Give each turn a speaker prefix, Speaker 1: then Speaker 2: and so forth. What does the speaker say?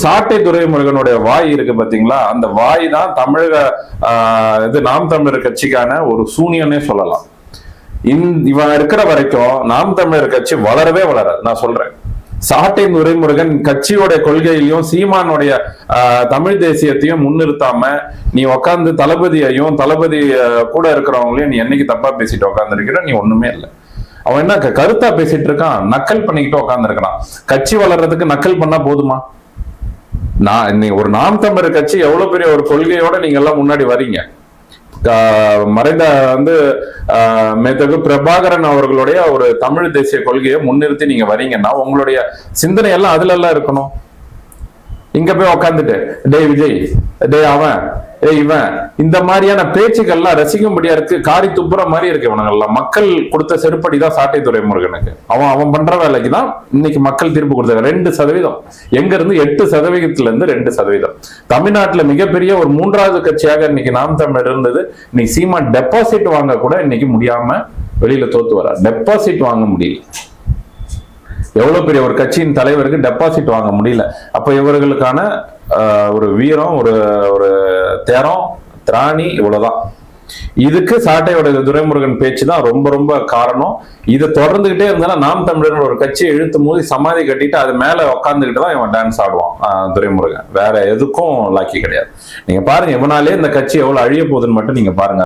Speaker 1: சாட்டை துரைமுருகனுடைய வாய் இருக்கு பாத்தீங்களா, அந்த வாய் தான் தமிழக இது நாம் தமிழர் கட்சிக்கான ஒரு சூனியனே சொல்லலாம். இவன் இருக்கிற வரைக்கும் நாம் தமிழர் கட்சி வளரவே வளராது. நான் சொல்றேன், சாட்டை துரைமுருகன் கட்சியோட கொள்கையிலையும் சீமானுடைய தமிழ் தேசியத்தையும் முன்னிறுத்தாம நீ உட்காந்து தளபதியையும் தளபதி கூட இருக்கிறவங்களையும் நீ என்னைக்கு தப்பா பேசிட்டு உட்கார்ந்து இருக்கிற, நீ ஒண்ணுமே இல்லை. அவன் என்ன கருத்தா பேசிட்டு இருக்கான், நக்கல் பண்ணிக்கிட்டு உட்கார்ந்து இருக்கிறான். கட்சி வளர்றதுக்கு நக்கல் பண்ணா போதுமா? ஒரு நாம் தமிழர் கட்சி எவ்வளவு பெரிய ஒரு கொள்கையோட நீங்க எல்லாம் முன்னாடி வரீங்க. மறைந்த மேதகு பிரபாகரன் அவர்களுடைய ஒரு தமிழ் தேசிய கொள்கையை முன்னிறுத்தி நீங்க வரீங்கன்னா உங்களுடைய சிந்தனை எல்லாம் அதுல எல்லாம் இருக்கணும். இங்க போய் உக்காந்துட்டு டே விஜய், டே அவன், இவன், இந்த மாதிரியான பேச்சுக்கள்லாம் ரசிக்கும்படியா இருக்கு. காரி துப்புற மாதிரி இருக்கு இவனுங்கெல்லாம். மக்கள் கொடுத்த செருப்படிதான் சாட்டை துரைமுருகனுக்கு. அவன் பண்ற வேலைக்கு தான் இன்னைக்கு மக்கள் தீர்ப்பு கொடுத்தாங்க. 2% எங்க இருந்து 8% இருந்து 2%. தமிழ்நாட்டுல மிகப்பெரிய ஒரு 3வது கட்சியாக இன்னைக்கு நாம் தமிழர் இருந்தது. இன்னைக்கு சீமான் டெபாசிட் வாங்க கூட இன்னைக்கு முடியாம வெளியில தோத்து வர. டெபாசிட் வாங்க முடியல. எவ்வளவு பெரிய ஒரு கட்சியின் தலைவருக்கு டெபாசிட் வாங்க முடியல. அப்ப இவர்களுக்கான ஒரு வீரம், ஒரு தேரம், திராணி இவ்வளவுதான். இதுக்கு சாட்டையோட துரைமுருகன் பேச்சு தான் ரொம்ப ரொம்ப காரணம். இதை தொடர்ந்துகிட்டே இருந்தாலும் நாம் தமிழர் ஒரு கட்சியை இழுத்து மோதி சமாதி கட்டிட்டு அது மேல உட்காந்துக்கிட்டு தான் இவன் டான்ஸ் ஆடுவான் துரைமுருகன். வேற எதுக்கும் லாக்கி கிடையாது. நீங்க பாருங்க, இவனாலே இந்த கட்சி எவ்வளவு அழிய போகுதுன்னு மட்டும் நீங்க பாருங்க.